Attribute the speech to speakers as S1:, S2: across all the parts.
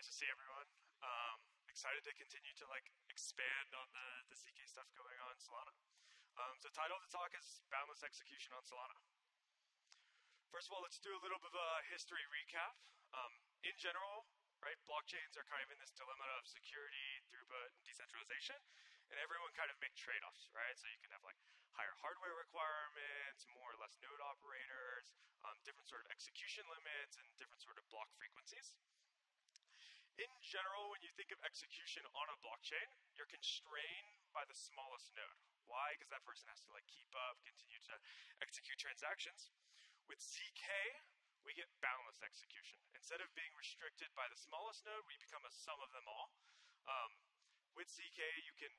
S1: Nice to see everyone. Excited to continue to expand on the ZK stuff going on in Solana. So the title of the talk is Boundless Execution on Solana. First of all, let's do a little bit of a history recap. In general, right, blockchains are kind of in this dilemma of security, throughput, and decentralization, and everyone kind of make trade-offs, right? So you can have higher hardware requirements, more or less node operators, different sort of execution limits, and different sort of block frequencies. In general, when you think of execution on a blockchain, you're constrained by the smallest node. Why? Because that person has to keep up, continue to execute transactions. With ZK, we get boundless execution. Instead of being restricted by the smallest node, we become a sum of them all. With ZK, you can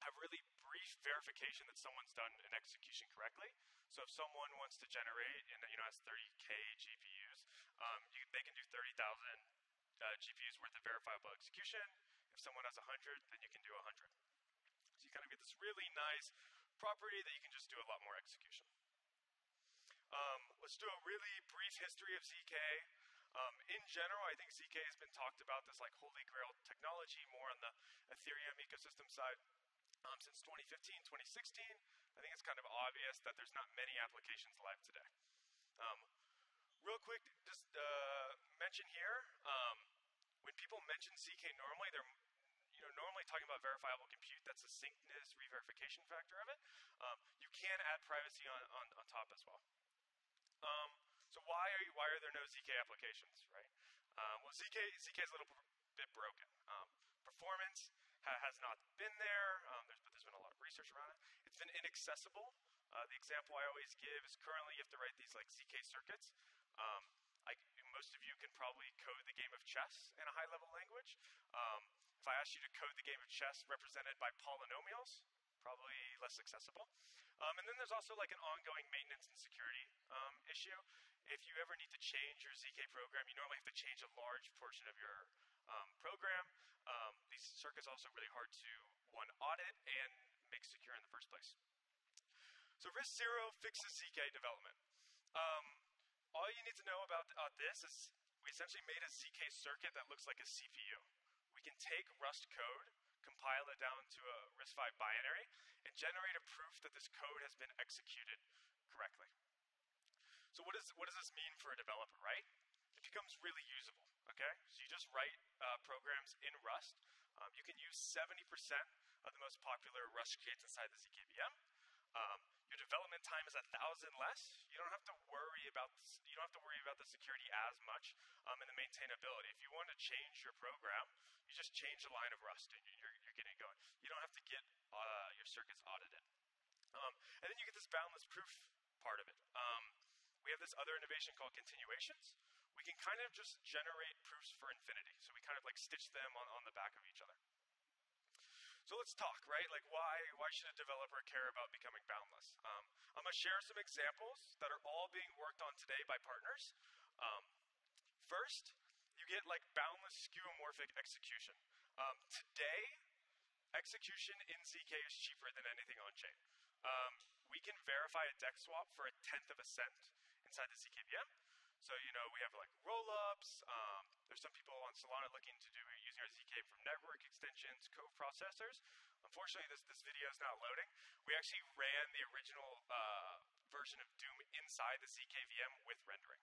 S1: have really brief verification that someone's done an execution correctly. So if someone wants to generate and has 30K GPUs, they can do 30,000 GPUs worth of verifiable execution. If someone has 100, then you can do 100. So you kind of get this really nice property that you can just do a lot more execution. Let's do a really brief history of ZK. In general, I think ZK has been talked about this holy grail technology more on the Ethereum ecosystem side since 2015, 2016. I think it's kind of obvious that there's not many applications live today. Real quick, just mention here, when people mention ZK normally, they're normally talking about verifiable compute. That's the syncness re-verification factor of it. You can add privacy on top as well. So why are there no ZK applications, right? Well, ZK is a little bit broken. Performance has not been there, but there's been a lot of research around it. It's been inaccessible. The example I always give is currently you have to write these ZK circuits. Most of you can probably code the game of chess in a high-level language. If I asked you to code the game of chess represented by polynomials, probably less accessible. And then there's also an ongoing maintenance and security issue. If you ever need to change your ZK program, you normally have to change a large portion of your program. These circuits are also really hard to, audit and make secure in the first place. So RISC-0 fixes ZK development. All you need to know about this is we essentially made a ZK circuit that looks like a CPU. We can take Rust code, compile it down to a RISC-V binary, and generate a proof that this code has been executed correctly. So what does this mean for a developer, right? It becomes really usable, okay? So you just write programs in Rust. You can use 70% of the most popular Rust creates inside the ZK VM. Your development time is 1,000 less. You don't have to worry about the security as much, and the maintainability. If you want to change your program, you just change a line of Rust and you're getting it going. You don't have to get your circuits audited. And then you get this boundless proof part of it. We have this other innovation called continuations. We can kind of just generate proofs for infinity. So we kind of stitch them on the back of each other. So let's talk, right? Why should a developer care about becoming boundless? I'm going to share some examples that are all being worked on today by partners. First, you get boundless skeuomorphic execution. Today, execution in ZK is cheaper than anything on-chain. We can verify a DEX swap for 1/10 of a cent inside the ZK VM. So, we have roll-ups. There's some people on Solana looking to do using our ZK from network extensions, co-processors. Unfortunately, this video is not loading. We actually ran the original version of Doom inside the ZK VM with rendering.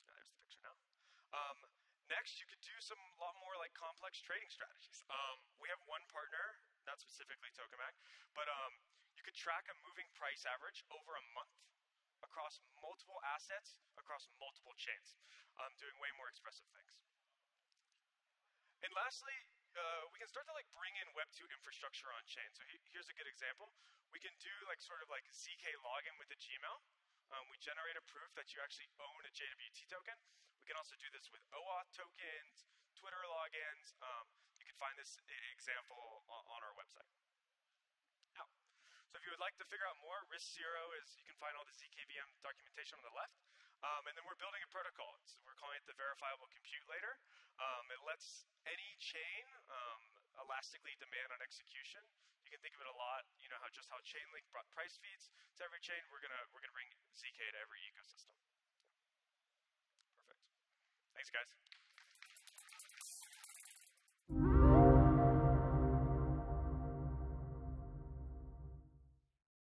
S1: There's the picture now. Next, you could do a lot more complex trading strategies. We have one partner, not specifically Tokamak, but you could track a moving price average over a month across multiple assets, across multiple chains, doing way more expressive things. And lastly, we can start to bring in Web 2 infrastructure on chain. So here's a good example. We can do ZK login with a Gmail. We generate a proof that you actually own a JWT token. We can also do this with OAuth tokens, Twitter logins. You can find this example on our website. So if you would like to figure out more, RISC-0 is, you can find all the ZKVM documentation on the left. And then we're building a protocol. We're calling it the verifiable compute layer. It lets any chain elastically demand on execution. You can think of it a lot, how Chainlink brought price feeds to every chain. We're gonna bring ZK to every ecosystem. Perfect. Thanks, guys.